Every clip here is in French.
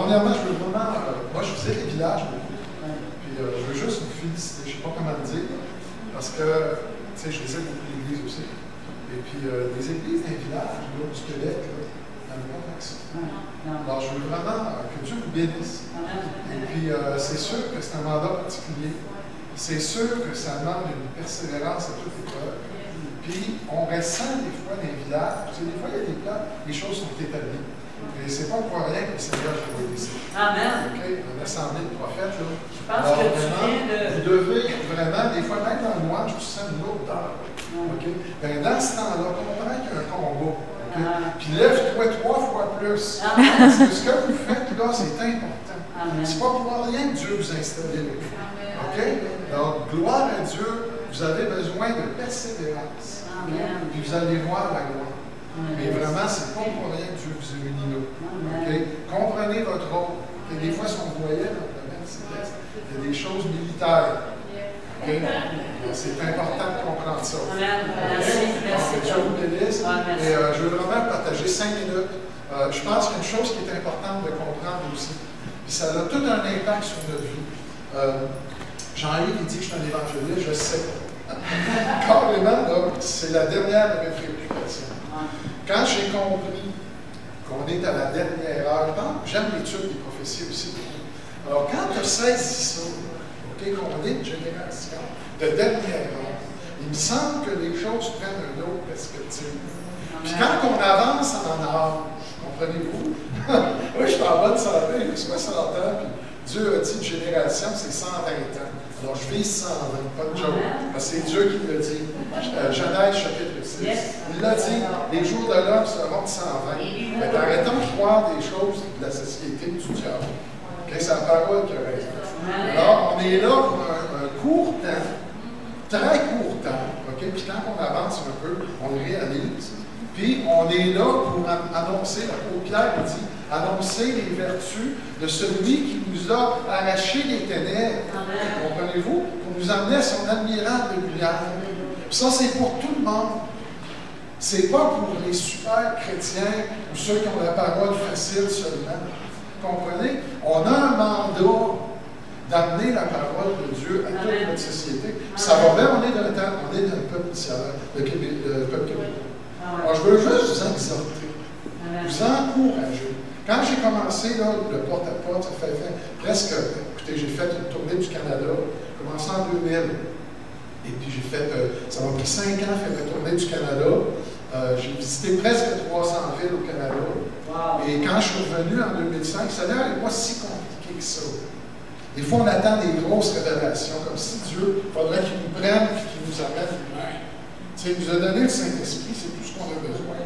premièrement, je veux vraiment, moi je visite les villages beaucoup, puis je veux juste vous féliciter, je ne sais pas comment le dire, parce que, tu sais, je visite beaucoup l'église aussi, et puis des églises dans les villages, là, du Québec, là, il n'y en a pas tant que ça. Alors je veux vraiment que Dieu vous bénisse, et puis c'est sûr que c'est un mandat particulier, c'est sûr que ça demande une persévérance à toute épreuve, puis on ressent des fois dans les villages, tu sais, des fois il y a des plans, les choses sont établies. Et c'est pas pour rien que le Seigneur a été ici. Amen. Okay? On a assemblé de prophètes. Là. Je pense que tu viens de... Vous devez vraiment, des fois, même dans le mois, je vous sens une lourdeur. Okay? Ben, dans ce temps-là, comprends qu'il y a un combat. Okay? Puis lève-toi 3 fois plus. Parce que ce que vous faites là, c'est important. C'est pas pour rien que Dieu vous installe là. Okay? Donc, gloire à Dieu, vous avez besoin de persévérance. Okay? Puis vous allez voir la gloire. Mais vraiment, c'est pas pour rien que Dieu vous a unis là. Okay? Comprenez votre rôle. Okay? Des fois, si on voyait dans le domaine de ces textes, il y a des choses militaires. Okay? C'est important de comprendre ça. Amen. Okay? Merci. Dieu vous bénisse. Et je veux vraiment partager 5 minutes. Je pense qu'il y a une chose qui est importante de comprendre aussi. Puis ça a tout un impact sur notre vie. Jean-Yves, il dit que je suis un évangéliste, je sais pas. Carrément, c'est la dernière de mes préoccupations. Quand j'ai compris qu'on est à la dernière heure, j'aime l'étude des prophéties aussi beaucoup. Alors, quand tu as saisi ça, okay, qu'on est une génération de dernière heure, il me semble que les choses prennent une autre perspective. Puis quand on avance en âge, comprenez-vous? Moi, je suis en bonne santé, j'ai 60 ans, puis Dieu a dit une génération, c'est 120 ans. Alors, je vise 120, pas de joke. Parce que c'est Dieu qui l'a dit. Genèse chapitre 6. Il l'a dit, les jours de l'homme seront de 120. Mais arrêtons de croire des choses de la société du diable. Okay? C'est la parole qui a raison. Alors, on est là pour un court temps, très court temps. Okay? Puis quand on avance un peu, on le réalise. Puis on est là pour annoncer, l'apôtre Pierre dit, annoncer les vertus de celui qui nous a arraché les ténèbres. Comprenez-vous? Pour nous amener à son admirable lumière. Puis ça, c'est pour tout le monde. C'est pas pour les super chrétiens ou ceux qui ont la parole facile seulement. Comprenez? On a un mandat d'amener la parole de Dieu à toute notre société. Puis ça va bien, on est dans le peuple missionnaire, le peuple québécois. Alors, je veux juste vous exhorter, vous encourager. Quand j'ai commencé là, le porte-à-porte, ça fait presque, écoutez, j'ai fait une tournée du Canada, j'ai commencé en 2000. Et puis j'ai fait, ça m'a pris 5 ans à faire la tournée du Canada. J'ai visité presque 300 villes au Canada. Wow. Et quand je suis revenu en 2005, ça n'est pas si compliqué que ça. Des fois, on attend des grosses révélations, comme si Dieu, il faudrait qu'il nous prenne et qu'il nous amène lui-même. Il nous a donné le Saint-Esprit, c'est tout ce qu'on a besoin.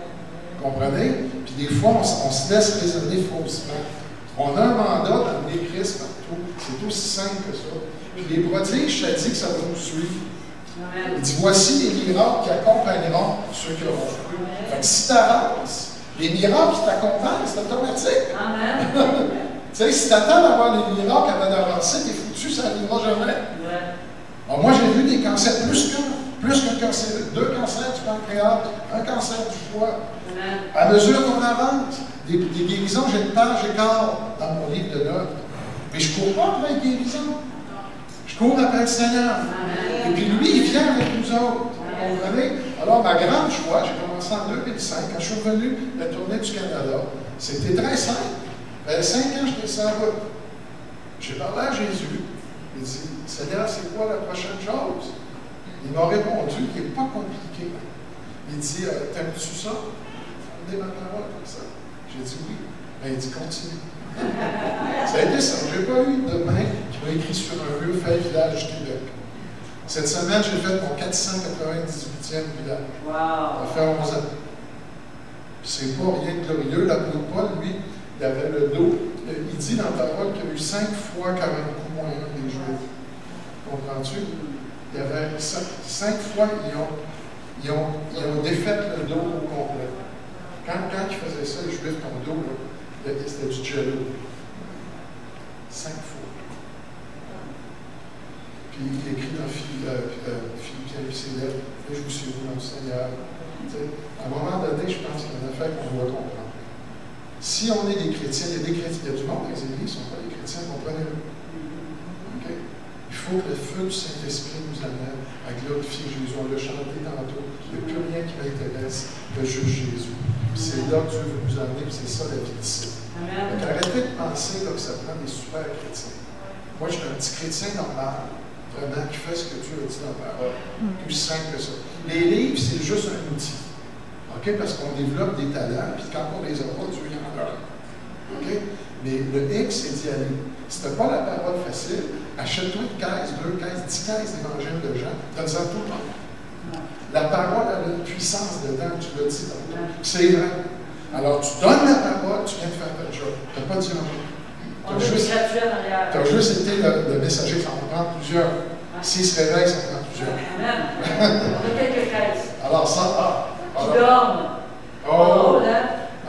Comprenez? Puis des fois, on se laisse raisonner faussement. On a un mandat d'amener Christ partout. C'est aussi simple que ça. Puis les prodiges, ça dit que ça va nous suivre. Il dit, voici les miracles qui accompagneront ceux qui auront cru. Fait que si tu avances, les miracles qui t'accompagnent, c'est automatique. Tu sais, si tu attends d'avoir les miracles avant d'avancer, t'es foutu, ça n'arrivera jamais. Alors, moi, j'ai vu des cancers plus qu'un cancer, 2 cancers du pancréas, un cancer du foie. À mesure qu'on avance, des guérisons, j'ai une page écart dans mon livre de notes. Mais je ne cours pas après les guérisons. Je cours après le Seigneur. Et puis lui, il vient avec nous autres. Vous comprenez? Alors, ma grande joie, j'ai commencé en 2005, quand je suis revenu de la tournée du Canada, c'était très simple. Il y avait 5 ans, j'étais sur la route. J'ai parlé à Jésus. Il dit, Seigneur, c'est quoi la prochaine chose? Il m'a répondu, il n'est pas compliqué. Il dit, t'aimes-tu ça? Fondez ma parole comme ça. J'ai dit oui. Ben, il dit, continue. Ça a été ça. Je n'ai pas eu de main qui m'a écrit sur un vieux fait village du Québec. Cette semaine, j'ai fait mon 498e village. Wow. Ça fait 11 ans. C'est pas rien de glorieux. L'apôtre Paul, lui, il avait le dos. Il dit dans la parole qu'il y a eu 5 fois 40 coups moins des Juifs. Comprends-tu? Il y avait 5 fois, ils ont défait le dos au complet. Quand ils faisaient ça, les Juifs, ton dos, c'était du jello. 5 fois. Puis il écrit dans Philippiens, je vous suis dans le Seigneur. À un moment donné, je pense qu'il y a une affaire qu'on doit comprendre. Si on est des chrétiens, il y a du monde dans les églises qui ne sont pas des chrétiens, comprenez-le. Okay? Il faut que le feu du Saint-Esprit nous amène à glorifier Jésus. On l'a chanté tantôt. Il n'y a plus rien qui m'intéresse que juste Jésus. C'est là que Dieu veut nous amener, c'est ça la vie d'ici. Arrêtez de penser là, que ça prend des super chrétiens. Moi, je suis un petit chrétien normal, vraiment, qui fait ce que Dieu a dit dans la parole. Plus simple que ça. Les livres, c'est juste un outil. Okay? Parce qu'on développe des talents, puis quand on les a pas, Dieu y en a. Okay? Mais le X, c'est d'y aller. Si tu n'as pas la parole facile, achète-toi une caisse, 2 caisses, 10 caisses d'évangile de Jean, donne-en tout le monde. La parole a une puissance dedans, tu l'as dit tantôt. C'est vrai. Alors, tu donnes la parole, tu viens de faire ta job. Tu n'as pas dit un mot. Tu as juste été le messager, ça en prend plusieurs. S'il se réveille, ça en prend plusieurs. Amen. On a quelques caisses. Alors, ça, qui dorment. Oh!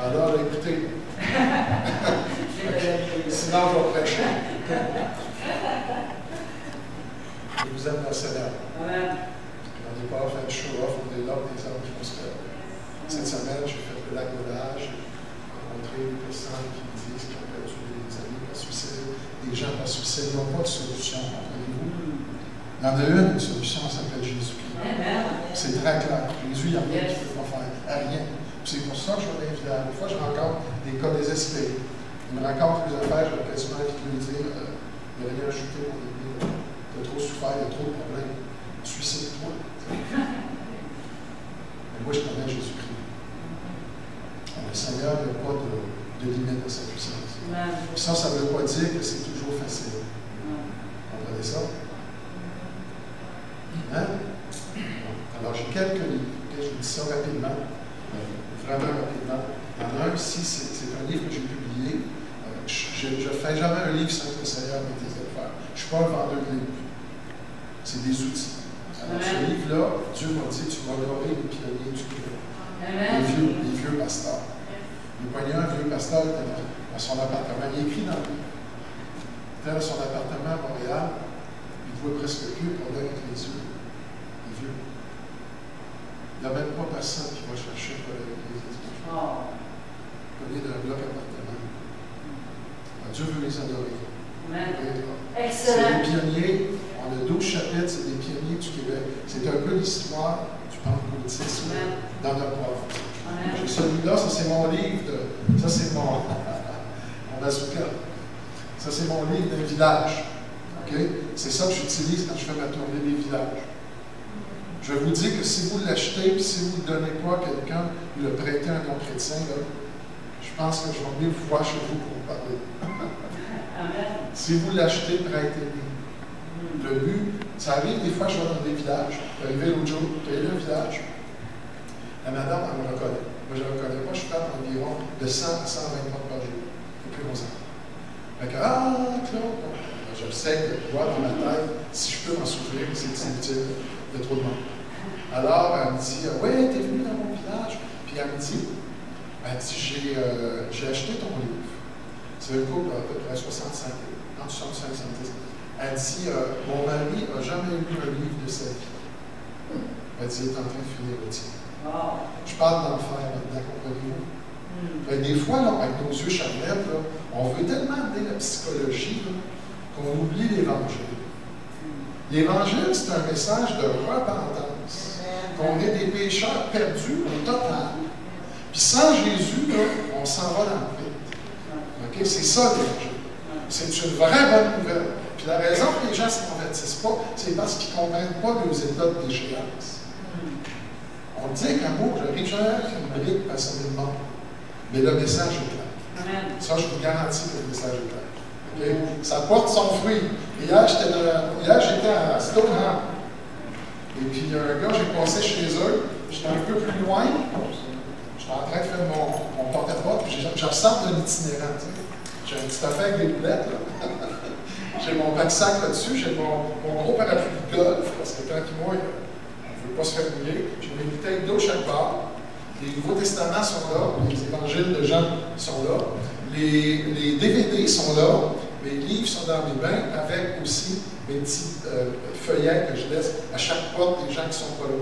Alors, écoutez. Sinon, je vais prêcher. Je vous aime dans le Seigneur. Amen. On n'est pas fait de show-off, on est là, des hommes qui font ce que. Cette semaine, j'ai fait le lac de l'âge, j'ai rencontré des personnes qui me disent qu'ils ont perdu des amis par suicide, des gens par suicide, ils n'ont pas de solution, comprenez-vous? Il y en a une solution, ça s'appelle Jésus-Christ. C'est très clair. Jésus, il n'y a rien qu'il ne peut pas faire. Rien. C'est pour ça que je vais l'inviter. Des fois, je rencontre des cas désespérés. Ils me racontent des affaires, je vais quasiment lui dire il n'y a rien à ajouter pour l'aider. Tu as trop souffert, il y a trop de problèmes. Suicide-toi. Mais moi, je connais Jésus-Christ. Le Seigneur n'a pas de limite à sa puissance. Ça ne veut pas dire que c'est toujours facile. Vous comprenez ça? Hein? Alors, j'ai quelques livres. Je vous dis ça rapidement. Vraiment rapidement. Il y en a un ici, c'est un livre que j'ai publié. Je ne fais jamais un livre sans que le Seigneur m'ait dit de le faire. Je ne suis pas un vendeur de livres. C'est des outils. Alors, ce livre-là, Dieu m'a dit, tu vas adorer les pionniers du Québec. Les vieux pasteurs. Il voyait un vieux pasteur dans son appartement. Il écrit dans le livre. Il était dans son appartement à Montréal. Il ne voit presque plus, pour l'œil avec les yeux. Il est vieux. Il n'y a même pas personne qui va chercher pour l'œil avec les yeux. Il est dans un bloc appartement. Alors, Dieu veut les adorer. C'est des pionniers. On a 12 chapitres, c'est des pionniers du Québec. C'est un peu l'histoire du pentecôtisme dans notre province. Celui-là, ça c'est mon livre, ça c'est mon bazooka. Ça c'est mon livre d'un village. Okay? C'est ça que j'utilise quand je fais ma tournée des villages. Je vous dis que si vous l'achetez, puis si vous ne le donnez pas à quelqu'un, vous le prêtez à un non-chrétien, je pense que je vais venir vous voir chez vous pour vous parler. Si vous l'achetez, prêtez-le. Le but, ça arrive des fois, je vais dans des villages. Je suis arrivé l'autre jour, j'ai eu un village. La madame, elle me reconnaît. Moi, je ne la reconnais pas. Je tape environ de 100 à 120 fois par jour. Depuis 11 ans. Fait que, Claude, je sais de voir dans ma tête, si je peux m'en souffrir, c'est inutile de trop de monde. Alors, elle me dit, ouais, t'es venu dans mon village. Puis elle me dit, j'ai acheté ton livre. C'est un couple à peu près 65, entre 65 et 70. Elle dit, mon mari n'a jamais lu un livre de sa vie. Elle dit, il est en train de finir le tien. Je parle d'enfer là-dedans, comprenez-vous? Des fois, là, avec nos yeux charnettes, là, on veut tellement amener la psychologie là, qu'on oublie l'Évangile. L'Évangile, c'est un message de repentance. Qu'on est des pécheurs perdus au total. Puis sans Jésus, là, on s'en va dans le vide. Okay? C'est ça l'Évangile. C'est une vraie bonne nouvelle. Puis la raison que les gens ne se convertissent pas, c'est parce qu'ils ne comprennent pas les états de déchéance. On dit qu'un mot, j'arrive jamais une brique pour sauver le monde. Mais le message est clair. Ça, je vous garantis que le message est clair. Okay? Ça porte son fruit. Hier, j'étais à Stoneham. Et puis, il y a un gars, j'ai passé chez eux. J'étais un peu plus loin. J'étais en train de faire mon porte-à-porte. Puis, je ressors d'un itinérant. J'ai un petit affaire avec des boulettes. J'ai mon pack-sac là-dessus. J'ai mon gros parapluie de golf. Parce que tranquillement, on ne veut pas se faire mouiller. J'ai mes bouteilles d'eau chaque part. Les Nouveaux Testaments sont là. Les évangiles de Jean sont là. Les DVD sont là. Mes livres sont dans mes bains, avec aussi mes petits feuillets que je laisse à chaque porte des gens qui ne sont pas là.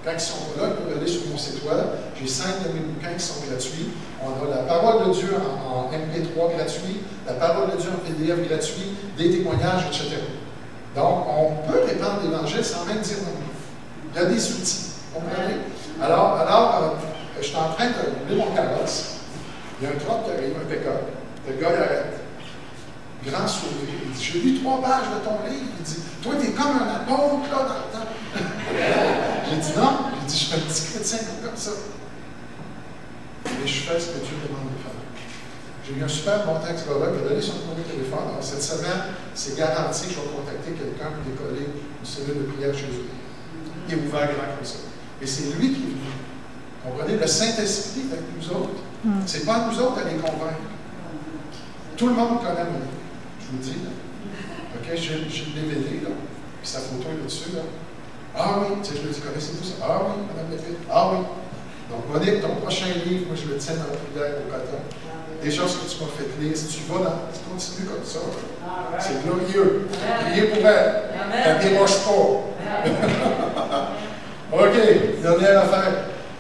Quand ils sont pas là, ils peuvent aller sur mon site web. J'ai 5 de mes bouquins qui sont gratuits. On a la parole de Dieu en MP3 gratuit, la parole de Dieu en PDF gratuit, des témoignages, etc. Donc, on peut répandre l'Évangile sans même dire non. Il y a des outils. Vous comprenez? Alors je suis en train de rouler mon carrosse. Il y a un truck qui arrive, un pick-up. Le gars, il arrête. Grand sourire. Il dit, j'ai lu 3 pages de ton livre. Il dit, toi, t'es comme un apôtre, là, dans le temps. J'ai dit non. J'ai dit, je suis un petit chrétien comme ça. Mais je fais ce que Dieu demande de faire. J'ai eu un super bon texte là, qui a donné son numéro de téléphone. Alors, cette semaine, c'est garanti que je vais contacter quelqu'un pour décoller une cellule de prière chez eux. Il est ouvert grand comme ça. Et c'est lui qui est venu. Comprenez, le Saint-Esprit est avec nous autres. C'est pas nous autres à les convaincre. Tout le monde connaît mon livre. Je vous le dis. Là. OK, j'ai le DVD, là. Puis sa photo est là-dessus, là. Ah oui, tu sais, je lui dis, connaissez-vous ça? Ah oui, Madame Lépine. Ah oui. Donc, Monique, ton prochain livre, moi, je le tiens dans la prière au coton. Des choses que tu m'as fait lire. Si tu vas dans, tu continues comme ça, c'est glorieux. Priez pour elle. Elle ne déroge pas. OK, dernière affaire.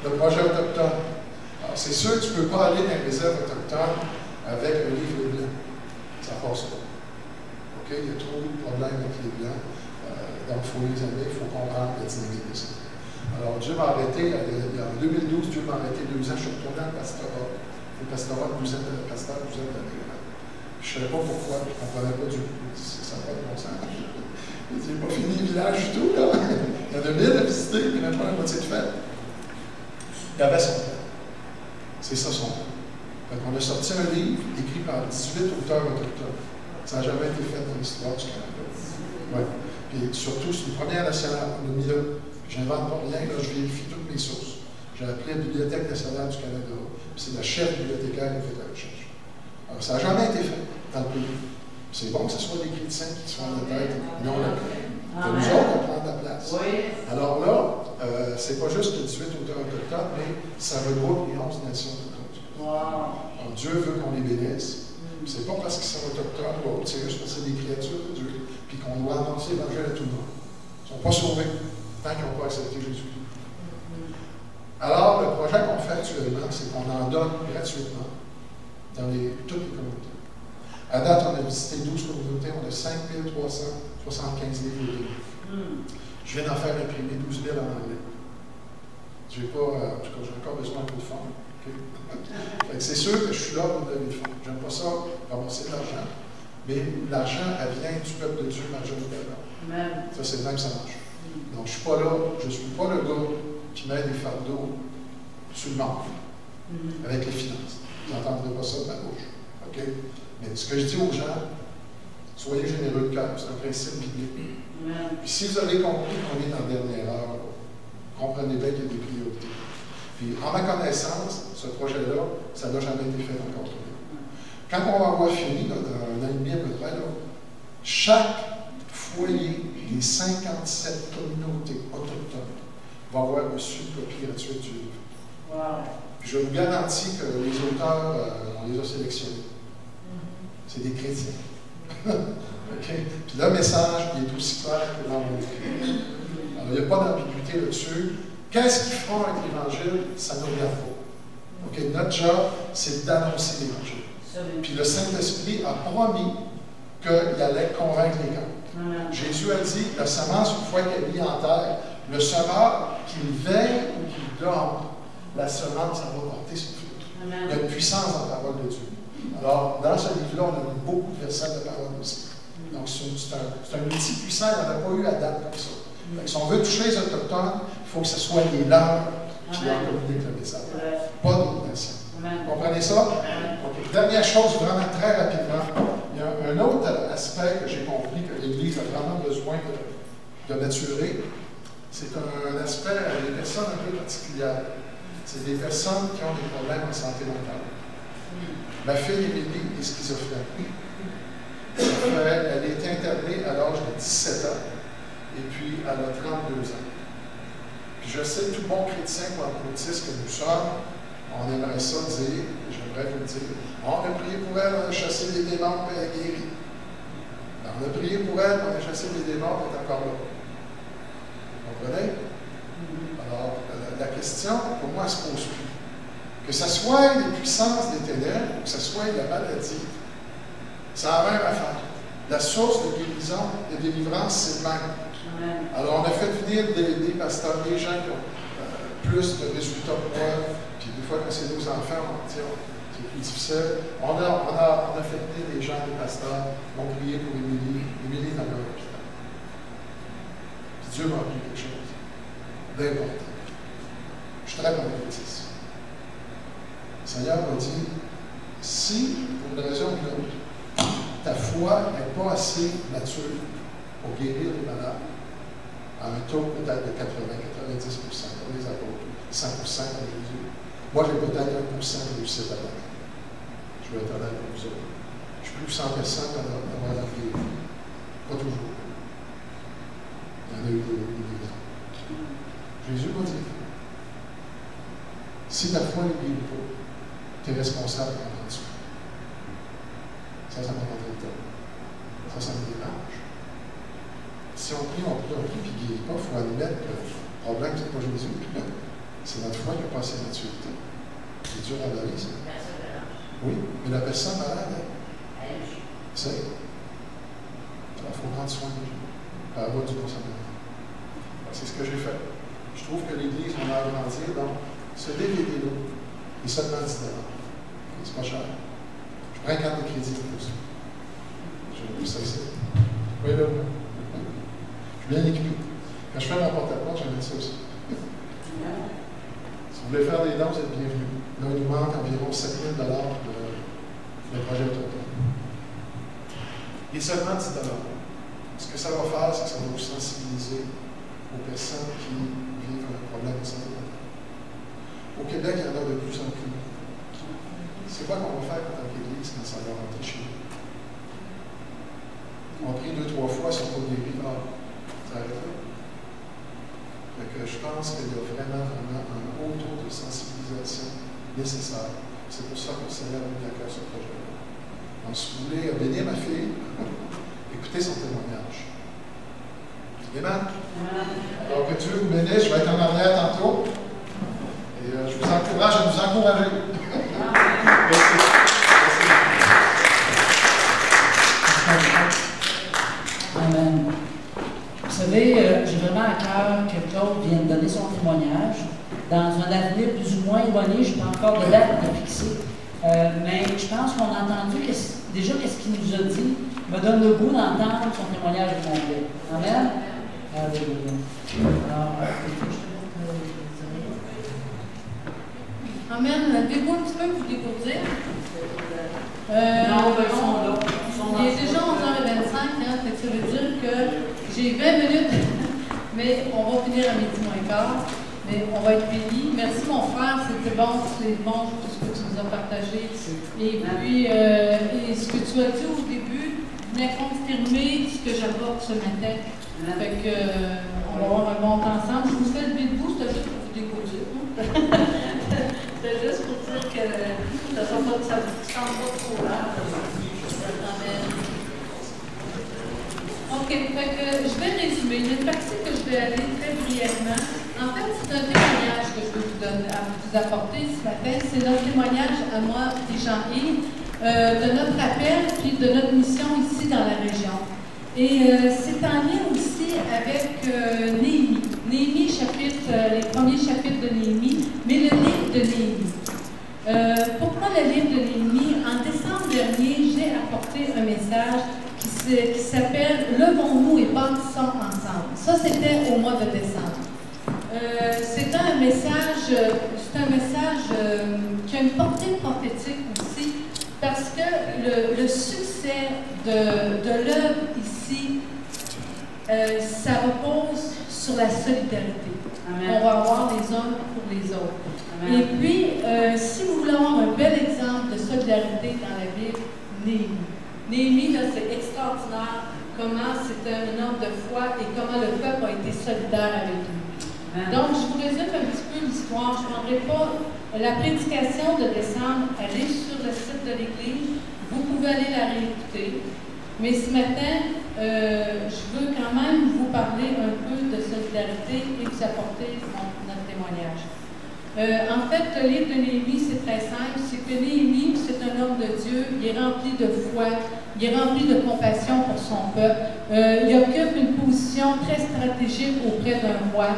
Le projet autochtone. Alors, c'est sûr que tu ne peux pas aller dans les réserves autochtones avec un livre blanc. Ça passe pas. OK, il y a trop de problèmes avec les blancs. Donc, il faut les aimer, il faut comprendre la dynamique de ça. Alors, Dieu m'a arrêté, en 2012, Dieu m'a arrêté 2 ans, je suis retourné dans le pastorat. Le pastorat de 12 ans de pasteur, 12 ans d'année. Je ne savais pas pourquoi, je ne comprenais pas du tout. Ça n'a pas de bon sens. Il dit, pas fini le village du tout, là. Il y en a 1000 à visiter, il n'y a même pas la moitié de fête. Il avait son plan. C'est ça son plan. On a sorti un livre écrit par 18 auteurs autochtones. Ça n'a jamais été fait dans l'histoire du Canada. Ouais. Puis surtout, c'est une première nationale. On a mis là. J'invente pas rien, là, je vérifie toutes mes sources. J'ai appelé la Bibliothèque nationale du Canada. Puis c'est la chef bibliothécaire qui a fait la recherche. Alors, ça n'a jamais été fait dans le pays. C'est bon que ce soit des chrétiens qui sont en la tête, mais on l'a pris. Nous autres, on prend de la place. Oui. Alors là, c'est pas juste les 18 auteurs autochtones, mais ça regroupe les 11 nations autochtones. Wow. Alors, Dieu veut qu'on les bénisse. C'est pas parce qu'ils sont autochtones ou autres, c'est juste parce que c'est des créatures de Dieu, puis qu'on doit annoncer l'Évangile à tout le monde. Ils ne sont pas sauvés tant qu'ils n'ont pas accepté Jésus. Alors, le projet qu'on fait actuellement, c'est qu'on en donne gratuitement dans toutes les communautés. À date, on a visité 12 communautés, on a 5375 livres. Je viens d'en faire imprimer 12 000 en anglais. J'ai pas, en tout cas, j'ai encore besoin d'un peu de fonds. Okay? C'est sûr que je suis là pour donner des fonds. J'aime pas ça, ramasser de l'argent. Mais l'argent, elle vient du peuple de Dieu majoritairement. Ça, c'est le même, ça marche. Donc, je ne suis pas là, je ne suis pas le gars qui met des fardeaux sur le manque, avec les finances. Vous n'entendrez pas ça de ma bouche. OK? Mais ce que je dis aux gens, soyez généreux de cœur, c'est un principe biblique. Puis si vous avez compris qu'on est dans la dernière heure, comprenez bien qu'il y a des priorités. Puis, en ma connaissance, ce projet-là, ça n'a jamais été fait encore. Quand on va avoir fini, là, dans un an et demi à peu près, là, chaque foyer des 57 communautés autochtones va avoir reçu une copie gratuite du livre. Wow. Puis je vous garantis que les auteurs, on les a sélectionnés. C'est des chrétiens. Okay? Puis le message, il est aussi clair que dans mon livre. Alors, il n'y a pas d'ambiguïté là-dessus. Qu'est-ce qu'ils feront avec l'Évangile? Ça ne nous regarde pas. Okay? Notre job, c'est d'annoncer l'Évangile. Puis le Saint-Esprit a promis qu'il allait convaincre les gens. Jésus a dit, la semence, une fois qu'elle est mise en terre, le semeur, qu'il veille ou qu'il dorme, la semence, ça va porter son fruit. Il y a une puissance dans la parole de Dieu. Alors, dans ce livre-là, on a eu beaucoup de versets de parole aussi. Donc, c'est un outil puissant, il n'y en a pas eu à date comme ça. Donc, si on veut toucher les Autochtones, il faut que ce soit les leurs qui leur communiquent le message. Pas d'autres nations. Vous comprenez ça? Okay. Dernière chose, vraiment très rapidement, il y a un autre aspect que j'ai compris que l'Église a vraiment besoin de maturer. C'est un aspect des personnes un peu particulières. C'est des personnes qui ont des problèmes en santé mentale. Ma fille Émilie est schizophrène. Elle a été internée à l'âge de 17 ans et puis elle a 32 ans. Puis je sais, tout bon chrétien ou apôtiste que nous sommes, on aimerait ça dire, j'aimerais vous le dire, on a prié pour elle, on a chassé les démons, puis elle est guérie. On a prié pour elle, on a chassé les démons, puis elle est encore là. Vous comprenez? Alors, question, pour moi, elle ne se pose plus. Que ce soit les puissances des ténèbres, que ce soit la maladie, c'est la même affaire. La source de guérison, de délivrance, c'est le même. Alors, on a fait venir des pasteurs, des gens qui ont plus de résultats que moi, puis des fois, quand c'est nos enfants, on dit, c'est plus difficile. On a fait venir des gens, des pasteurs, qui ont prié pour Émilie dans leur hôpital. Puis Dieu m'a appris quelque chose d'important. Je suis très prophétiste. Le Seigneur m'a dit, si, pour une raison ou une autre, ta foi n'est pas assez mature pour guérir les malades, à un taux peut-être de 80-90%, comme les apôtres, 100% comme Jésus. Moi, j'ai peut-être 1% de réussite à la. Je vais être honnête avec vous autres. Je suis plus 100% d'avoir la guéri. Pas toujours. Il y en a eu des grands. Jésus m'a dit, si ta foi ne guérit pas, tu es responsable d'en prendre soin. Ça m'a rendu le temps. Ça me dérange. Si on prie, puis il ne guérit pas, il faut admettre que le problème, ce n'est pas Jésus. C'est notre foi qui n'a pas assez de maturité. C'est dur à la vie, ça. Oui, mais la personne malade, c'est. Alors, il faut prendre soin de Dieu. Par la voie du consommation. C'est ce que j'ai fait. Je trouve que l'Église, on a agrandi, donc, ce DVD-là, il est seulement 10 $. C'est pas cher. Je prends une carte de crédit pour ça. Je vais plus ça ici. Oui, là. Je suis bien équipé. Quand je fais mon porte-à-porte, j'aime ça aussi. Si vous voulez faire des dons, vous êtes bienvenus. Là, il nous manque environ 7 000 $ pour le projet Autochtone. Il est seulement 10 $. Ce que ça va faire, c'est que ça va vous sensibiliser aux personnes qui vivent un problème de santé mentale. Au Québec, il y en a de plus en plus. C'est quoi qu'on va faire en tant qu'Église quand ça va rentrer chez nous? On a pris 2-3 fois, ils ne sont pas guéris. Ça arrête là. Je pense qu'il y a vraiment un haut taux de sensibilisation nécessaire. C'est pour ça que le Seigneur a mis à cœur ce projet-là. Donc, si vous voulez bénir ma fille, écoutez son témoignage. Amen. Alors que Dieu vous bénisse, je vais être en arrière tantôt. Et je vous encourage à nous encourager. Amen. Vous savez, j'ai vraiment à cœur que Claude vienne donner son témoignage. Dans un avenir plus ou moins éloigné, je n'ai pas encore de date à fixer. Mais je pense qu'on a entendu déjà qu'est-ce qu'il nous a dit me donne le goût d'entendre son témoignage complet. Amen. Alléluia. Alors, Amen. Levez-vous un petit peu pour découvrir. Non, ils sont là. Il est déjà 11h25, hein, ça veut dire que j'ai 20 minutes, mais on va finir à midi moins quart. Mais on va être bénis. Merci mon frère, c'était bon, c'est bon tout ce que tu nous as partagé. Et puis, et ce que tu as dit au début venait confirmer ce que j'apporte ce matin. Fait que, on va avoir un bon temps ensemble. Je vous fais lever debout, c'était juste pour vous découvrir. C'était juste pour dire que ça ne sent pas trop là. OK, fait que je vais résumer. Il y a une partie que je vais aller très brièvement. En fait, c'est un témoignage que je veux vous apporter ce matin. C'est notre témoignage à moi et Jean-Yves de notre appel puis de notre mission ici dans la région. Et c'est en lien aussi avec Néhémie. Néhémie, les premiers chapitres de Néhémie, mais le livre de Néhémie. Pourquoi le livre de Néhémie? En décembre dernier, j'ai apporté un message qui s'appelle « Levons-nous et bâtissons ensemble ». Ça, c'était au mois de décembre. C'est un message qui a une portée prophétique aussi, parce que le succès de l'œuvre ici, ça repose sur la solidarité. Amen. On va avoir les uns pour les autres. Amen. Et puis, si vous voulez avoir un bel exemple de solidarité dans la Bible, Néhémie. Néhémie, là, c'est extraordinaire comment c'était un homme de foi et comment le peuple a été solidaire avec lui. Amen. Donc, je vous résume un petit peu l'histoire. Je ne prendrai pas la prédication de décembre. Allez sur le site de l'Église. Vous pouvez aller la réécouter. Mais ce matin, je veux quand même vous parler un peu de solidarité et vous apporter notre témoignage. En fait, le livre de Néhémie, c'est très simple. C'est que Néhémie, c'est un homme de Dieu. Il est rempli de foi. Il est rempli de compassion pour son peuple. Il occupe une position très stratégique auprès d'un roi.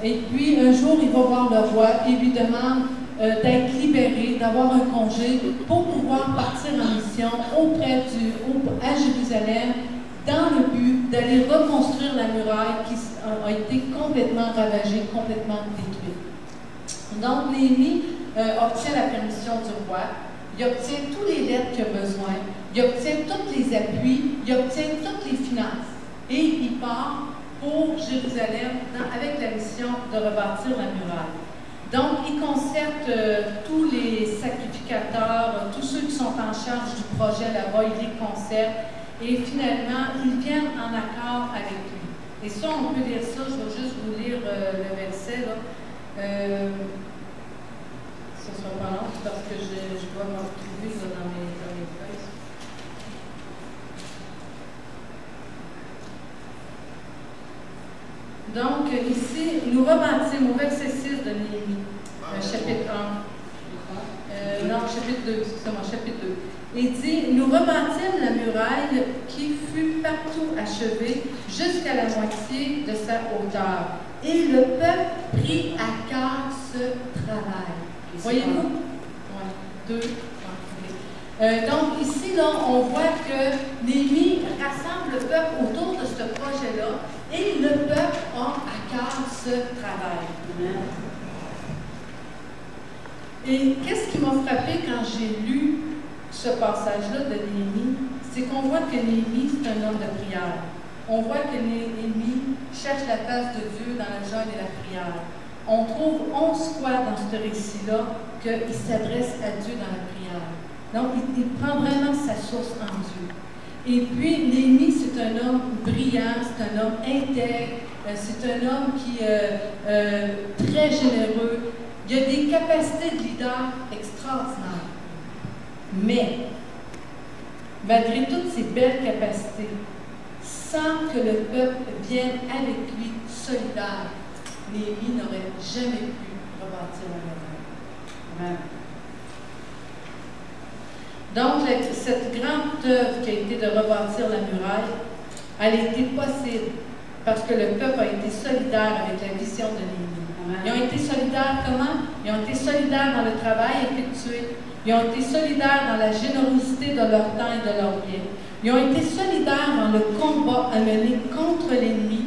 Et puis, un jour, il va voir le roi et lui demande d'être libéré, d'avoir un congé pour pouvoir partir en mission à Jérusalem dans le but d'aller reconstruire la muraille qui a été complètement ravagée, complètement détruite. Donc, Néhémie obtient la permission du roi, il obtient tous les lettres qu'il a besoin, il obtient tous les appuis, il obtient toutes les finances et il part pour Jérusalem avec la mission de rebâtir la muraille. Donc, il concerte tous les sacrificateurs, tous ceux qui sont en charge du projet là-bas, il les concerte et finalement, ils viennent en accord avec lui. Et ça, on peut lire ça, je vais juste vous lire le verset, là. Ce ne sera pas long, parce que je dois me retrouver dans mes feuilles. Donc, ici, nous rebâtissons au verset 6 de Néhémie, chapitre 1. Non, chapitre 2, excusez-moi, chapitre 2. Il dit, nous rebâtîmes la muraille qui fut partout achevée jusqu'à la moitié de sa hauteur. Et le peuple prit à cœur ce travail. Voyez-vous? Oui, 2. Donc, ici, là, on voit que Néhémie rassemble le peuple autour de ce projet-là et le peuple a à cœur ce travail. Et qu'est-ce qui m'a frappé quand j'ai lu ce passage-là de Néhémie? C'est qu'on voit que Néhémie, c'est un homme de prière. On voit que Néhémie cherche la face de Dieu dans le jeûne et la prière. On trouve 11 fois dans ce récit-là qu'il s'adresse à Dieu dans la prière. Donc, il prend vraiment sa source en Dieu. Et puis, Néhémie, c'est un homme brillant, c'est un homme intègre, c'est un homme qui est très généreux. Il a des capacités de leader extraordinaires. Mais, malgré toutes ces belles capacités, sans que le peuple vienne avec lui solidaire, Néhémie n'aurait jamais pu rebâtir la muraille. Donc, cette grande œuvre qui a été de rebâtir la muraille, elle a été possible parce que le peuple a été solidaire avec la vision de Néhémie. Ils ont été solidaires comment? Ils ont été solidaires dans le travail effectué. Ils ont été solidaires dans la générosité de leur temps et de leur bien. Ils ont été solidaires dans le combat à mener contre l'ennemi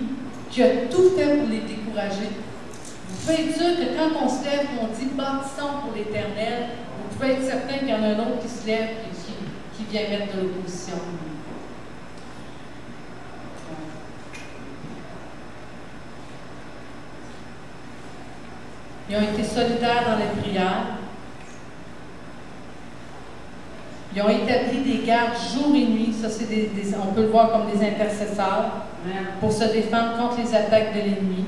qui a tout fait pour les décourager. Vous pouvez être sûr que quand on se lève et on dit « bâtissons pour l'Éternel », vous pouvez être certain qu'il y en a un autre qui se lève et qui vient mettre de l'opposition. Ils ont été solidaires dans les prières. Ils ont établi des gardes jour et nuit. Ça, c'est on peut le voir comme des intercesseurs pour se défendre contre les attaques de l'ennemi.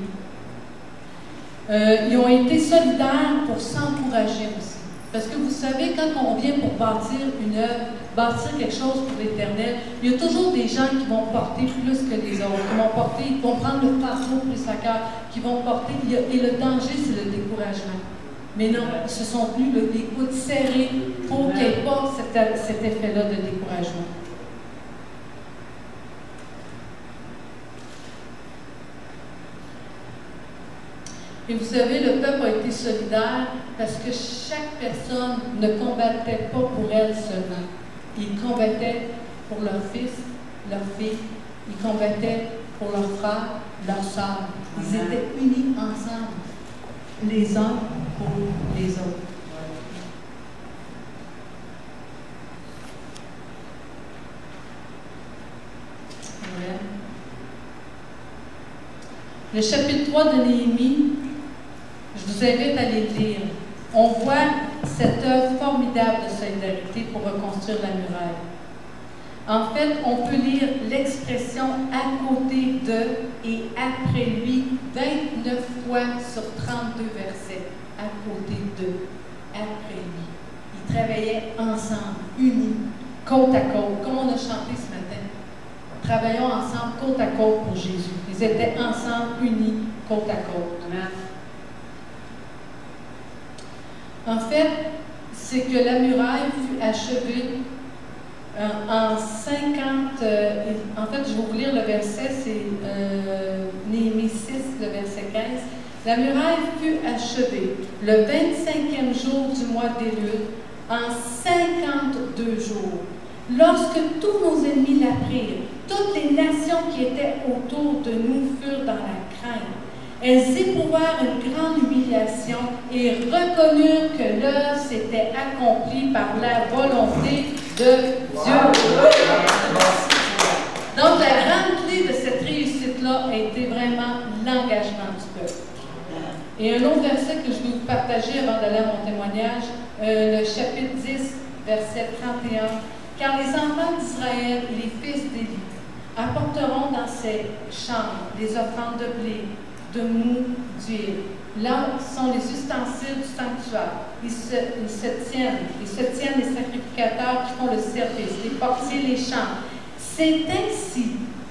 Ils ont été solidaires pour s'encourager aussi. Parce que vous savez, quand on vient pour bâtir une œuvre, bâtir quelque chose pour l'Éternel, il y a toujours des gens qui vont porter plus que les autres, qui vont prendre le fardeau plus à cœur, qui vont porter, et le danger, c'est le découragement. Mais non, ils se sont tenus les coudes serrés pour qu'il n'y ait pas cet effet-là de découragement. Et vous savez, le peuple a été solidaire parce que chaque personne ne combattait pas pour elle seulement. Ils combattaient pour leur fils, leur fille, ils combattaient pour leurs frères, leurs sœurs. Ils étaient unis ensemble, les uns pour les autres. Ouais. Le chapitre 3 de Néhémie, je vous invite à les lire. On voit cette œuvre formidable de solidarité pour reconstruire la muraille. En fait, on peut lire l'expression « à côté de » et « après lui » 29 fois sur 32 versets. « À côté de »,« après lui ». Ils travaillaient ensemble, unis, côte à côte, comme on a chanté ce matin. Travaillons ensemble, côte à côte pour Jésus. Ils étaient ensemble, unis, côte à côte. Amen. En fait, c'est que la muraille fut achevée en 50... en fait, je vais vous lire le verset, c'est Néhémie 6, le verset 15. La muraille fut achevée le 25e jour du mois d'Élul, en 52 jours. Lorsque tous nos ennemis l'apprirent, toutes les nations qui étaient autour de nous furent dans la crainte. Elles éprouvèrent une grande humiliation et reconnurent que l'œuvre s'était accomplie par la volonté de Dieu. Donc, la grande clé de cette réussite-là a été vraiment l'engagement du peuple. Et un autre verset que je vais vous partager avant d'aller à mon témoignage, le chapitre 10, verset 31. « Car les enfants d'Israël et les fils d'Élie apporteront dans ces chambres des offrandes de blé, de mou, d'huile. Là sont les ustensiles du sanctuaire. Ils se tiennent les sacrificateurs qui font le service, les portiers, les chants. C'est ainsi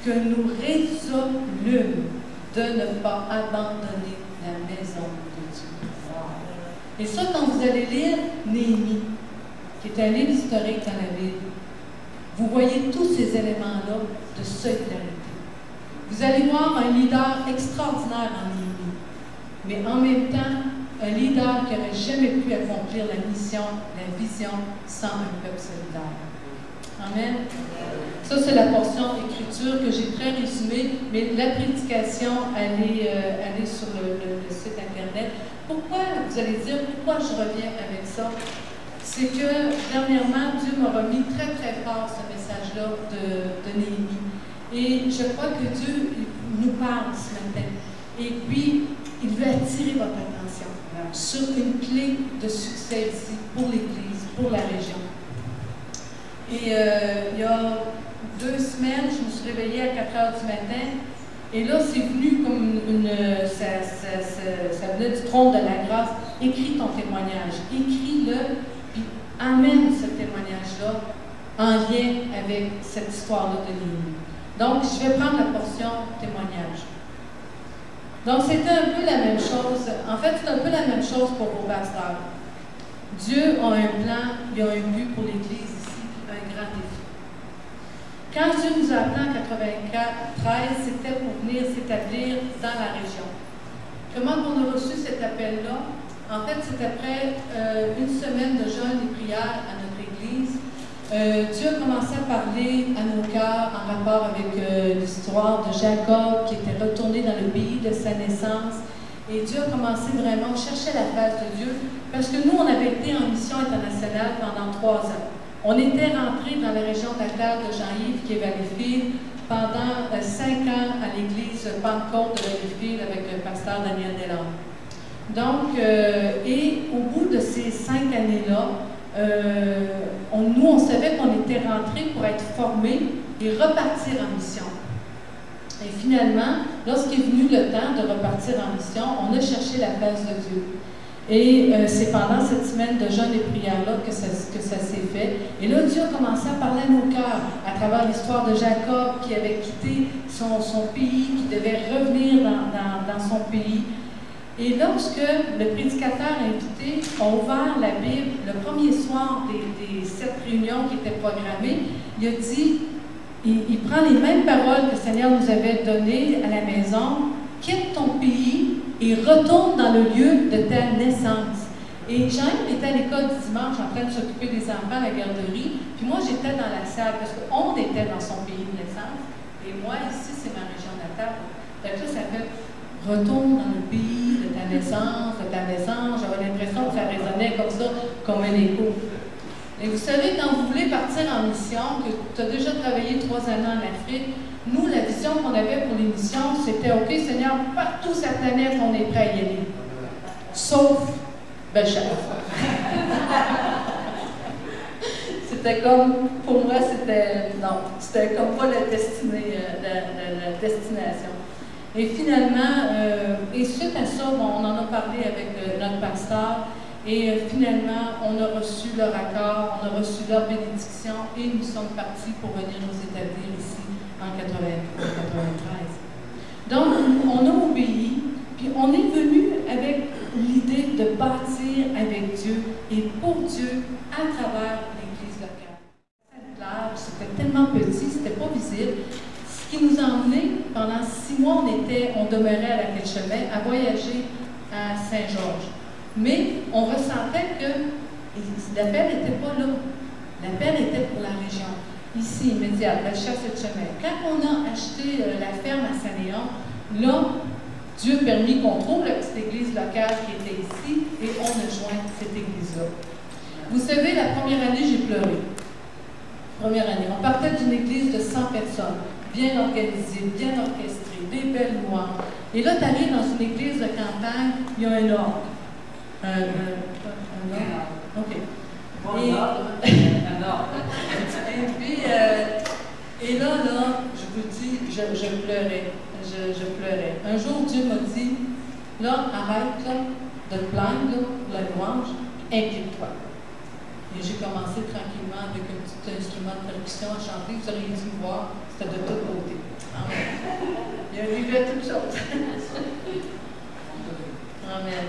que nous résolûmes de ne pas abandonner la maison de Dieu. » Et ça, quand vous allez lire Néhémie, qui est un livre historique dans la Bible, vous voyez tous ces éléments-là de solidarité. Vous allez voir un leader extraordinaire en Néhémie, mais en même temps, un leader qui n'aurait jamais pu accomplir la mission, la vision, sans un peuple solidaire. Amen. Ça, c'est la portion d'écriture que j'ai très résumée, mais la prédication, elle est sur le site Internet. Pourquoi, vous allez dire, pourquoi je reviens avec ça? C'est que, dernièrement, Dieu m'a remis très, très fort ce message-là de Néhémie. Et je crois que Dieu nous parle ce matin. Et puis, il veut attirer votre attention sur une clé de succès ici pour l'Église, pour la région. Et il y a 2 semaines, je me suis réveillée à 4 heures du matin. Et là, c'est venu comme ça venait du trône de la grâce. Écris ton témoignage, écris-le, puis amène ce témoignage-là en lien avec cette histoire-là de Néhémie. Donc, je vais prendre la portion témoignage. Donc, c'était un peu la même chose. En fait, c'est un peu la même chose pour vos pasteurs. Dieu a un plan, il a un but pour l'Église ici, un grand défi. Quand Dieu nous a appelés en 1993, c'était pour venir s'établir dans la région. Comment on a reçu cet appel-là? En fait, c'est après une semaine de jeûne et prière à notre Église. Dieu a commencé à parler à nos cœurs en rapport avec l'histoire de Jacob qui était retourné dans le pays de sa naissance. Et Dieu a commencé vraiment à chercher la face de Dieu parce que nous, on avait été en mission internationale pendant 3 ans. On était rentrés dans la région d'Acar de Jean-Yves qui est Valleyfield pendant 5 ans à l'église Pentecôte de Valleyfield avec le pasteur Daniel Delorme. Donc, et au bout de ces 5 années-là, nous, on savait qu'on était rentrés pour être formés et repartir en mission. Et finalement, lorsqu'il est venu le temps de repartir en mission, on a cherché la face de Dieu. Et c'est pendant cette semaine de jeûne et prière-là que ça s'est fait. Et là, Dieu a commencé à parler à nos cœurs à travers l'histoire de Jacob qui avait quitté son pays, qui devait revenir dans son pays. Et lorsque le prédicateur invité a ouvert la Bible, le premier soir des 7 réunions qui étaient programmées, il a dit, il prend les mêmes paroles que le Seigneur nous avait données à la maison, « Quitte ton pays et retourne dans le lieu de ta naissance. » Et Jean-Yves était à l'école du dimanche en train de s'occuper des enfants à la garderie, puis moi j'étais dans la salle, parce qu'on était dans son pays de naissance, et moi ici c'est ma région natale. Donc là, ça fait « Retourne dans le pays de ta naissance, de ta naissance. » J'avais l'impression que ça résonnait comme ça, comme un écho. Et vous savez, quand vous voulez partir en mission, que tu as déjà travaillé 3 années en Afrique, nous, la vision qu'on avait pour les missions, c'était « OK, Seigneur, partout sur la planète, on est prêt à y aller. » Sauf Belchar. C'était comme, pour moi, c'était comme pas la destination. Et finalement, et suite à ça, bon, on en a parlé avec notre pasteur, et finalement, on a reçu leur accord, on a reçu leur bénédiction, et nous sommes partis pour venir nous établir ici en 1993. Donc, on a obéi, puis on est venu avec l'idée de bâtir avec Dieu on demeurait à la Quai-de-Chemin, à voyager à Saint-Georges. Mais on ressentait que l'appel n'était pas là. L'appel était pour la région. Ici, immédiate, Bellechasse-et-Chemin. Quand on a acheté la ferme à Saint-Léon, là, Dieu a permis qu'on trouve la petite église locale qui était ici et on a joint cette église-là. Vous savez, la première année, j'ai pleuré. Première année. On partait d'une église de 100 personnes, bien organisée, bien orchestrée, des belles louanges. Et là, tu arrives dans une église de campagne, il y a un orgue. Un orgue? OK. Et là, je vous dis, je pleurais. Je pleurais. Un jour, Dieu m'a dit, là, arrête là, de te plaindre là, pour la louange, implique-toi. Et j'ai commencé tranquillement avec un petit instrument de percussion à chanter. Vous auriez dû me voir, c'était de toute beauté. Il arrivait toutes choses. Amen.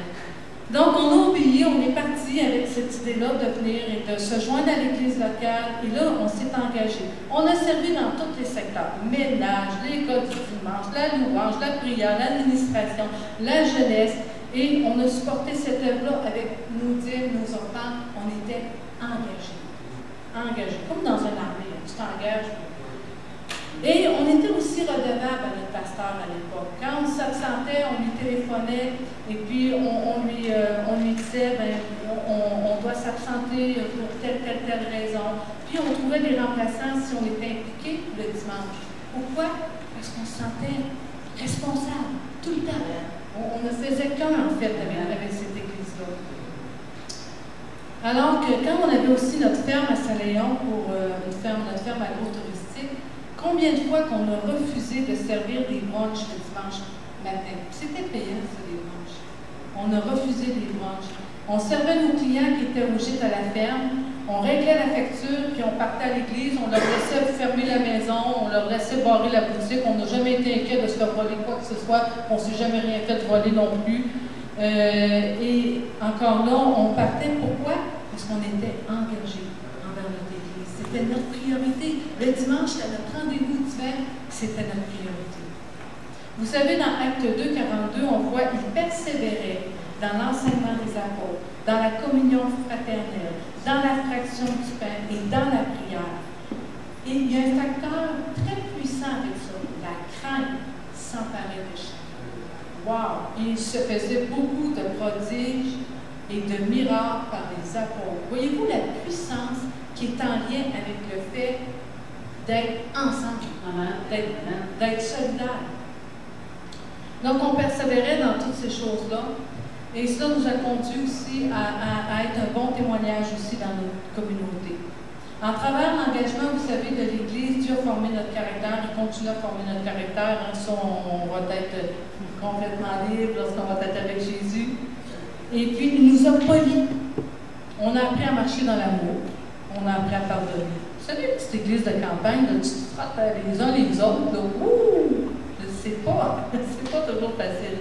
Donc, on a oublié, on est parti avec cette idée-là de venir et de se joindre à l'église locale. Et là, on s'est engagé. On a servi dans tous les secteurs. Ménage, l'école du dimanche, la louange, la prière, l'administration, la jeunesse. Et on a supporté cette œuvre-là avec nos dîmes, nos offrandes. On était engagés. Engagés. Comme dans une armée, tu t'engages. Et on était aussi redevable à notre pasteur à l'époque. Quand on s'absentait, on lui téléphonait et puis on lui disait, ben, on doit s'absenter pour telle raison. Puis on trouvait des remplaçants si on était impliqué le dimanche. Pourquoi? Parce qu'on se sentait responsable tout le temps. On ne faisait qu'un en fait avec cette église-là. Alors que quand on avait aussi notre ferme à Saint-Léon pour notre ferme agro-touristique, combien de fois qu'on a refusé de servir des brunchs le dimanche matin? C'était payant, ça, les brunchs. On a refusé les brunchs. On servait nos clients qui étaient au gîte à la ferme, on réglait la facture, puis on partait à l'église, on leur laissait fermer la maison, on leur laissait barrer la boutique, on n'a jamais été inquiet de se faire voler quoi que ce soit, on ne s'est jamais rien fait voler non plus. Et encore là, on partait, pourquoi? Parce qu'on était engagés envers notre église. C'était notre priorité. Le dimanche, c'était notre rendez-vous d'hiver, c'était notre priorité. Vous savez, dans Acte 2, 42, on voit qu'ils persévéraient dans l'enseignement des apôtres, dans la communion fraternelle, dans la fraction du pain et dans la prière. Et il y a un facteur très puissant avec ça. La crainte s'emparait de chacun. Wow! Il se faisait beaucoup de prodiges et de miracles par les apôtres. Voyez-vous la puissance qui est en lien avec le fait d'être ensemble, d'être solidaires. Donc, on persévérait dans toutes ces choses-là. Et cela nous a conduit aussi à être un bon témoignage aussi dans notre communauté. En travers l'engagement, vous savez, de l'Église, Dieu a formé notre caractère, il continue à former notre caractère. Ça, on va être complètement libre lorsqu'on va être avec Jésus. Et puis, il nous a polis. On a appris à marcher dans l'amour. On a appris à pardonner. Vous savez, une petite église de campagne, là, tu te frappes les uns les autres. Là, c'est pas toujours facile.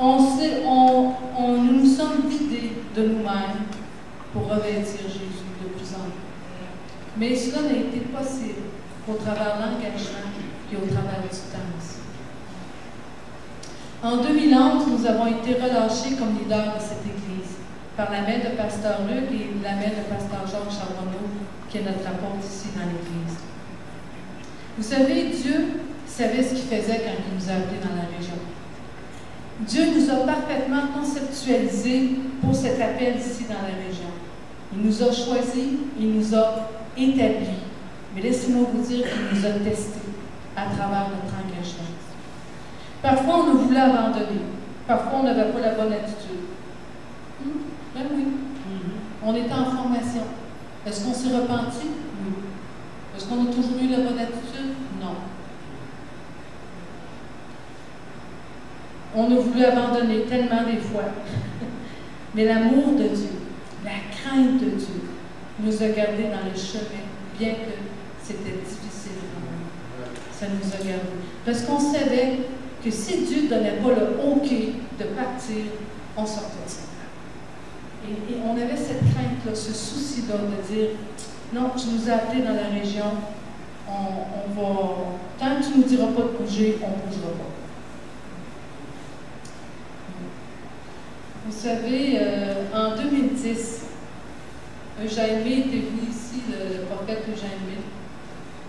Nous nous sommes vidés de nous-mêmes pour revêtir Jésus de plus en plus. Mais cela n'a été possible au travers de l'engagement et au travers du temps aussi. En 2011, nous avons été relâchés comme leaders de cette Église par la main de Pasteur Luc et la main de Pasteur Georges Charbonneau, qui est notre apôtre ici dans l'Église. Vous savez, Dieu savait ce qu'il faisait quand il nous a appelés dans la région. Dieu nous a parfaitement conceptualisés pour cet appel ici dans la région. Il nous a choisis, il nous a établis. Mais laissez-moi vous dire qu'il nous a testés à travers notre engagement. Parfois, on nous voulait abandonner. Parfois, on n'avait pas la bonne attitude. Ben oui. On était en formation. Est-ce qu'on s'est repenti? Oui. Est-ce qu'on a toujours eu la bonne attitude? Non. On a voulu abandonner tellement des fois. Mais l'amour de Dieu, la crainte de Dieu, nous a gardés dans le chemin, bien que c'était difficile pour nous. Ça nous a gardés. Parce qu'on savait que si Dieu ne donnait pas le OK de partir, on sortait de ça. Et on avait cette crainte-là, ce souci-là de dire, non, tu nous as appelés dans la région, on va, tant que tu ne nous diras pas de bouger, on ne bougera pas. Vous savez, en 2010, Eugène May était venu ici, le prophète Eugène May.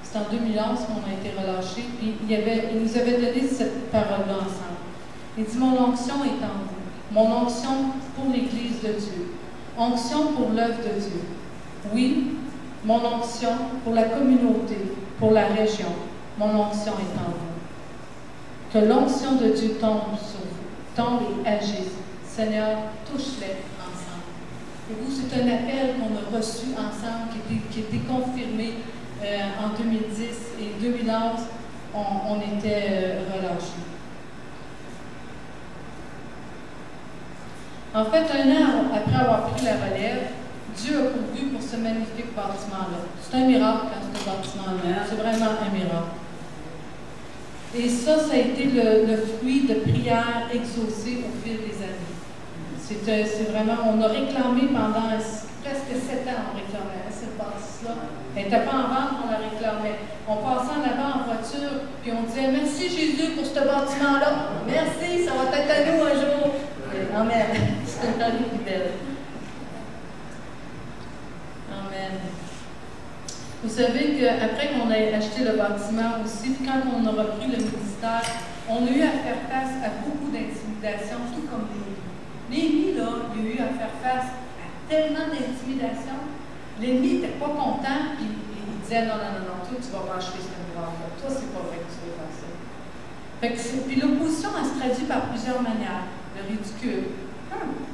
C'est en 2011 qu'on a été relâchés. Puis il nous avait donné cette parole-là ensemble. Il dit, mon onction est en vous. Mon onction pour l'Église de Dieu. Onction pour l'œuvre de Dieu. Oui, mon onction pour la communauté, pour la région. Mon onction est en vous. Que l'onction de Dieu tombe sur vous, tombe et agisse. Seigneur, touche-les ensemble. Et vous, c'est un appel qu'on a reçu ensemble, qui était confirmé en 2010 et 2011, on était relâchés. En fait, 1 an après avoir pris la relève, Dieu a pourvu pour ce magnifique bâtiment-là. C'est un miracle, hein, ce bâtiment-là. C'est vraiment un miracle. Et ça a été le fruit de prières exaucées au fil des années. C'est vraiment, on a réclamé pendant presque 7 ans, on réclamait cette bâtisse-là. Elle n'était pas en vente, on la réclamait. On passait en avant en voiture, puis on disait, merci Jésus pour ce bâtiment-là. Merci, ça va être à nous un jour. Amen. C'est une année plus belle. Amen. Vous savez qu'après qu'on ait acheté le bâtiment aussi, quand on a repris le ministère, on a eu à faire face à beaucoup d'intimidation, tout comme l'ennemi, là, il a eu à faire face à tellement d'intimidation. L'ennemi n'était pas content, puis il disait non, toi, tu vas pas acheter cette muraille-là. Toi, c'est pas vrai que tu vas faire ça. Puis l'opposition, elle se traduit par plusieurs manières. Le ridicule.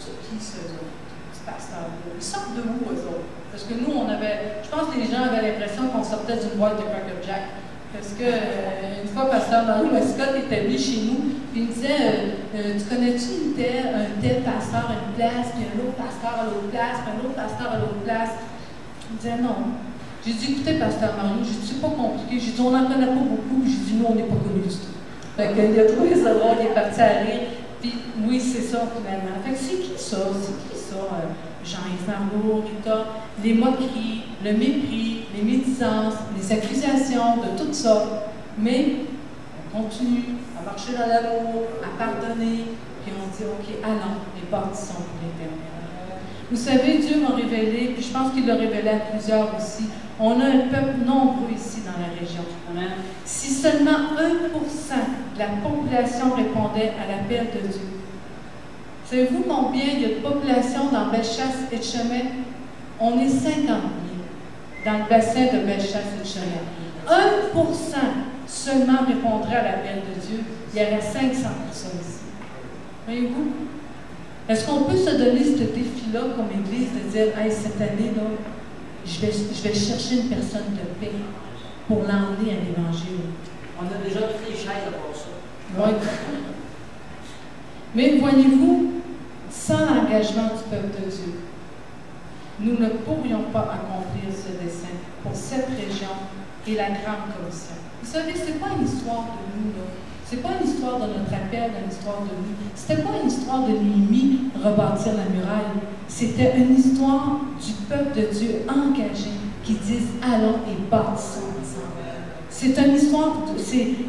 C'est qui ceux autres? Ce pasteur-là. Ils sortent de où, eux autres? Parce que nous, je pense que les gens avaient l'impression qu'on sortait d'une boîte de Cracker Jack. Parce que, une fois, pasteur Marie Westcott était venu chez nous, puis il me disait, tu connais-tu un tel pasteur à une place, puis un autre pasteur à l'autre place, puis un autre pasteur à l'autre place? Il me disait non. J'ai dit, écoutez, pasteur Marie, j'ai dit, c'est pas compliqué. J'ai dit, on n'en connaît pas beaucoup. J'ai dit, nous, on n'est pas connus du tout. Fait qu'il a trouvé ça drôle, il est parti à rire. Puis oui, c'est ça, finalement. Fait que c'est qui ça? Jean-Yves Marlowe, Rita, les moqueries, le mépris, les médisances, les accusations, de tout ça. Mais on continue à marcher dans l'amour, à pardonner, puis on dit, OK, allons, les bâtissons pour l'Éternel. Vous savez, Dieu m'a révélé, puis je pense qu'il l'a révélé à plusieurs aussi, on a un peuple nombreux ici dans la région. Amen. Si seulement 1% de la population répondait à l'appel de Dieu, savez-vous combien il y a de population dans Bellechasse et Chemin? On est 50 000 dans le bassin de Bellechasse et Chemin. 1% seulement répondrait à l'appel de Dieu. Il y aurait 500 personnes ici. Voyez-vous? Est-ce qu'on peut se donner ce défi-là comme Église de dire, hey, cette année-là, je vais chercher une personne de paix pour l'emmener à l'Évangile? On a déjà toutes les chaises pour ça. Oui. Mais voyez-vous, sans l'engagement du peuple de Dieu, nous ne pourrions pas accomplir ce dessein pour cette région et la grande commission. Vous savez, ce n'est pas une histoire de nous, là. Ce n'est pas une histoire de notre appel, une histoire de nous. Ce n'était pas une histoire de Néhémie rebâtir la muraille. C'était une histoire du peuple de Dieu engagé qui disent allons et bâtissons ensemble. C'est une histoire,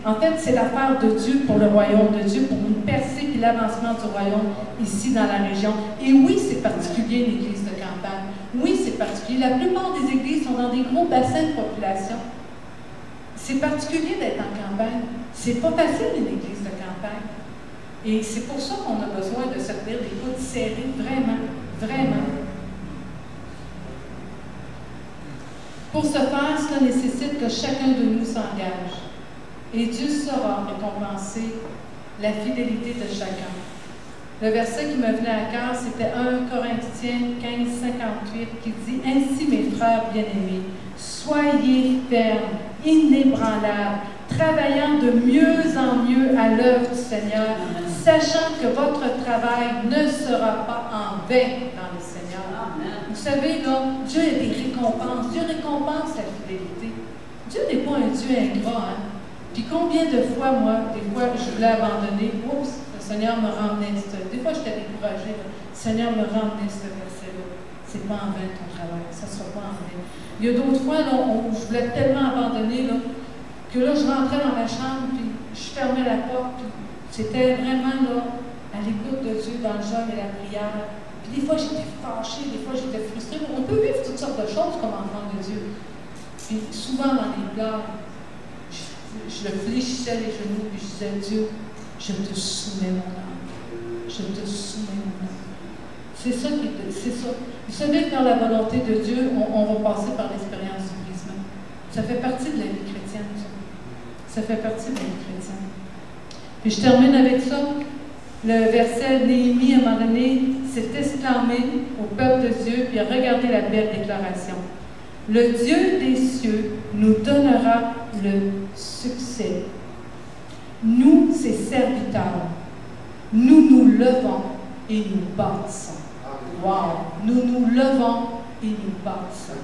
en fait, c'est l'affaire de Dieu pour le royaume de Dieu, pour une percée et l'avancement du royaume ici dans la région. Et oui, c'est particulier une église de campagne. Oui, c'est particulier. La plupart des églises sont dans des gros bassins de population. C'est particulier d'être en campagne. C'est pas facile une église de campagne. Et c'est pour ça qu'on a besoin de se tenir des coudes serrés, vraiment, vraiment. Pour ce faire, cela nécessite que chacun de nous s'engage. Et Dieu saura récompenser la fidélité de chacun. Le verset qui me venait à cœur, c'était 1 Corinthiens 15, 58, qui dit « Ainsi, mes frères bien-aimés, soyez fermes, inébranlables, travaillant de mieux en mieux à l'œuvre du Seigneur, sachant que votre travail ne sera pas en vain dans le Seigneur. » Vous savez, là, Dieu a des récompenses. Dieu récompense la fidélité. Dieu n'est pas un Dieu ingrat, hein? Puis combien de fois, moi, des fois, je voulais abandonner. Oups, le Seigneur me ramenait. Des fois, j'étais découragée. Là. Le Seigneur me ramenait ce verset-là. C'est pas en vain ton travail. Ça ne sera pas en vain. Il y a d'autres fois, là, où je voulais tellement abandonner, là, que là, je rentrais dans ma chambre, puis je fermais la porte, puis c'était vraiment, là, à l'écoute de Dieu dans le jeûne et la prière. Puis des fois, j'étais fâchée, des fois, j'étais frustrée. On peut vivre toutes sortes de choses comme enfant de Dieu. Puis souvent, dans les pleurs, je le fléchissais les genoux, puis je disais, Dieu, je te soumets mon âme. Je te soumets mon âme. C'est ça qui est, c'est ça. Vous savez, faire la volonté de Dieu, on va passer par l'expérience du brisement. Ça fait partie de la vie chrétienne, ça. Ça fait partie de la vie chrétienne. Puis je termine avec ça. Le verset Néhémie, à un moment donné, s'est exclamé au peuple de Dieu, puis a regardé la belle déclaration. Le Dieu des cieux nous donnera le succès. Nous, ses serviteurs, nous nous levons et nous bâtissons. Wow! Nous nous levons et nous bâtissons.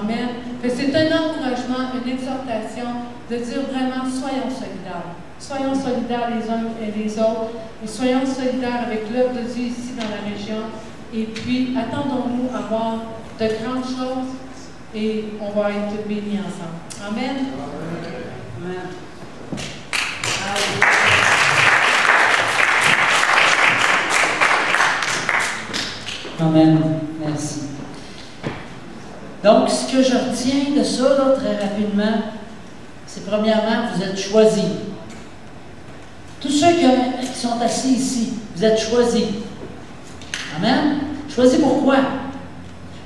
Amen. C'est un encouragement, une exhortation de dire vraiment, soyons solidaires. Soyons solidaires les uns et les autres. Et soyons solidaires avec l'œuvre de Dieu ici dans la région. Et puis, attendons-nous à voir de grandes choses et on va être bénis ensemble. Amen. Amen. Amen. Merci. Donc, ce que je retiens de ça, là, très rapidement, c'est premièrement, vous êtes choisis. Tous ceux qui sont assis ici, vous êtes choisis. Amen. Choisis pourquoi?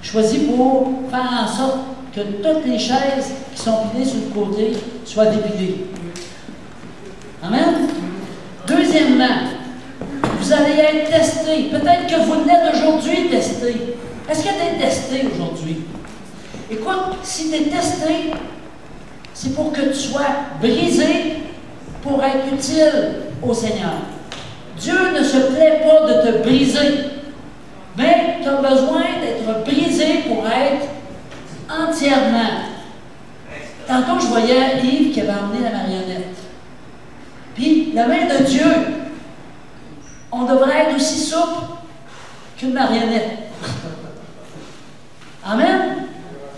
Choisis pour faire en sorte que toutes les chaises qui sont pilées sur le côté soient dépilées. Amen. Deuxièmement, vous allez être testés. Peut-être que vous l'êtes aujourd'hui testé. Est-ce que tu es testé aujourd'hui? Écoute, si tu es testé, c'est pour que tu sois brisé pour être utile au Seigneur. Dieu ne se plaît pas de te briser, mais tu as besoin d'être brisé pour être entièrement. Tantôt, je voyais Yves qui avait emmené la marionnette. Puis, la main de Dieu, on devrait être aussi souple qu'une marionnette. Amen?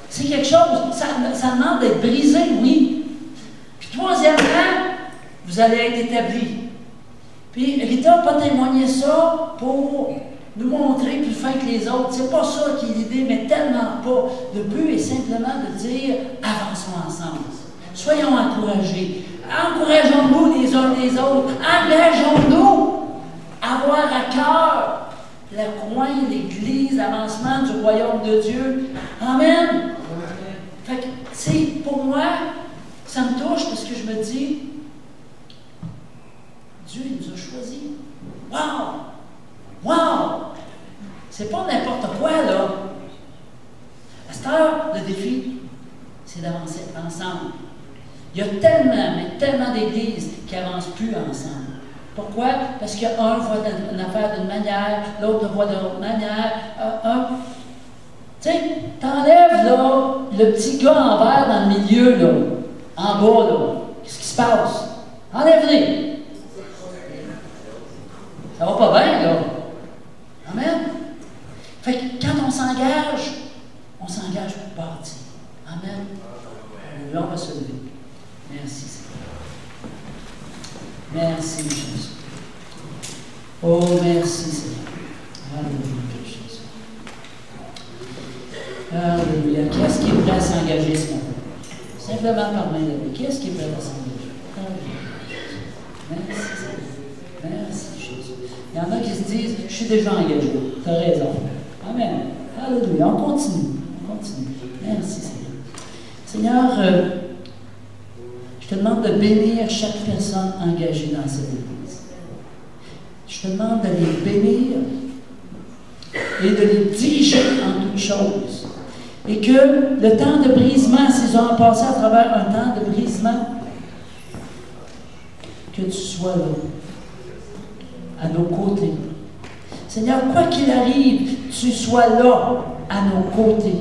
C'est quelque chose, ça demande d'être brisé, oui. Puis troisièmement, vous allez être établi. Puis Rita n'a pas témoigné ça pour nous montrer plus fin que les autres. C'est pas ça qui est l'idée, mais tellement pas. Le but est simplement de dire, avançons ensemble. Soyons encouragés. Encourageons-nous les uns les autres. Engageons-nous à avoir à cœur le coin, l'Église, l'avancement du royaume de Dieu. Amen. Fait que, c'est pour moi, ça me touche parce que je me dis, Dieu il nous a choisis. Wow! Wow! C'est pas n'importe quoi, là. À cette heure, le défi, c'est d'avancer ensemble. Il y a tellement, mais tellement d'églises qui n'avancent plus ensemble. Pourquoi? Parce qu'un voit une affaire d'une manière, l'autre voit de l'autre manière. Tu sais, t'enlèves là le petit gars en vert dans le milieu, là, en bas, là. Qu'est-ce qui se passe? Enlève-les. Ça va pas bien, là. Amen. Fait que quand on s'engage pour bâtir. Amen. Là, on va se lever. Merci, Seigneur. Merci, Jésus. Oh, merci, Seigneur. Alléluia, Jésus. Alléluia. Qu'est-ce qui est prêt à s'engager ce matin? Simplement par main levée. Qu'est-ce qui est prêt à s'engager? Alléluia. Merci, Seigneur. Merci, Jésus. Il y en a qui se disent, je suis déjà engagé. Tu as raison. Amen. Alléluia. On continue. Merci, Seigneur. Seigneur, je te demande de bénir chaque personne engagée dans cette église. Je te demande de les bénir et de les diriger en toutes choses. Et que le temps de brisement, s'ils ont passé à travers un temps de brisement, que tu sois là, à nos côtés. Seigneur, quoi qu'il arrive, tu sois là, à nos côtés.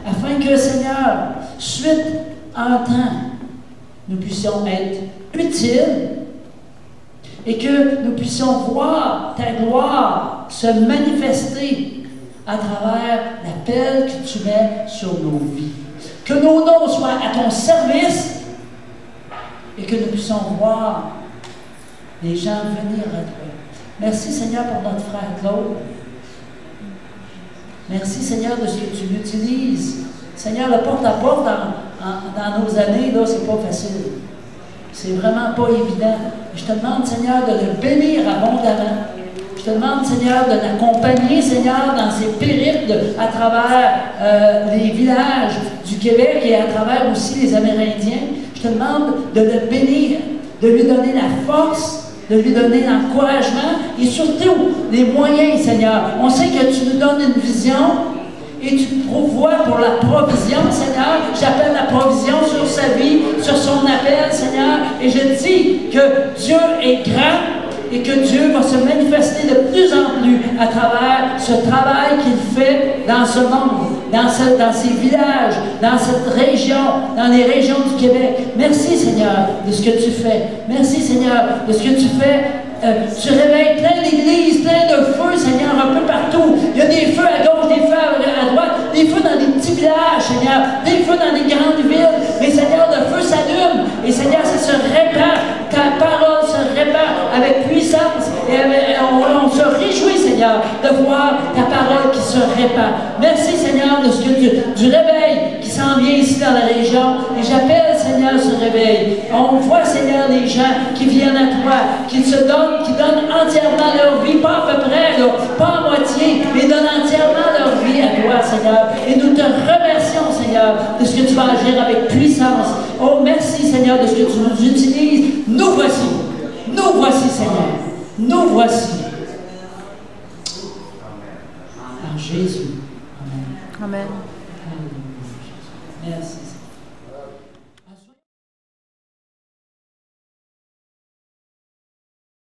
Afin que, Seigneur, suite à un temps, nous puissions être utiles et que nous puissions voir ta gloire se manifester à travers l'appel que tu mets sur nos vies. Que nos noms soient à ton service et que nous puissions voir les gens venir à toi. Merci, Seigneur, pour notre frère Claude. Merci, Seigneur, de ce que tu l'utilises. Seigneur, le porte-à-porte dans nos années, là, c'est pas facile. C'est vraiment pas évident. Je te demande, Seigneur, de le bénir abondamment. Je te demande, Seigneur, de l'accompagner, Seigneur, dans ses périples à travers les villages du Québec et à travers aussi les Amérindiens. Je te demande de le bénir, de lui donner la force, de lui donner l'encouragement et surtout les moyens, Seigneur. On sait que tu nous donnes une vision et tu pourvois pour la provision, Seigneur. J'appelle la provision sur sa vie, sur son appel, Seigneur. Et je dis que Dieu est grand et que Dieu va se manifester de plus en plus à travers ce travail qu'il fait dans ce monde, dans ces villages, dans cette région, dans les régions du Québec. Merci, Seigneur, de ce que tu fais. Merci, Seigneur, de ce que tu fais. Tu réveilles plein d'églises, plein de feux, Seigneur, un peu partout. Il y a des feux à gauche, des feux à droite, des feux dans des petits villages, Seigneur, des feux dans des grandes villes. Mais Seigneur, le feu s'allume et Seigneur, ça se répand. Ta parole se répand avec puissance et on se réjouit, Seigneur, de voir ta parole qui se répand. Merci, Seigneur, de ce que du réveil qui s'en vient ici dans la région. Et j'appelle, Seigneur, ce réveil. On voit, Seigneur, les gens qui viennent à toi, qui se donnent, qui donnent entièrement leur vie, pas à peu près, là, pas à moitié, mais donnent entièrement leur vie à toi, Seigneur. Et nous te remercions, Seigneur, de ce que tu vas agir avec puissance. Oh, merci, Seigneur, de ce que tu nous utilises. Nous voici, Seigneur. Nous voici. En Jésus. Amen. Amen. Merci, Seigneur.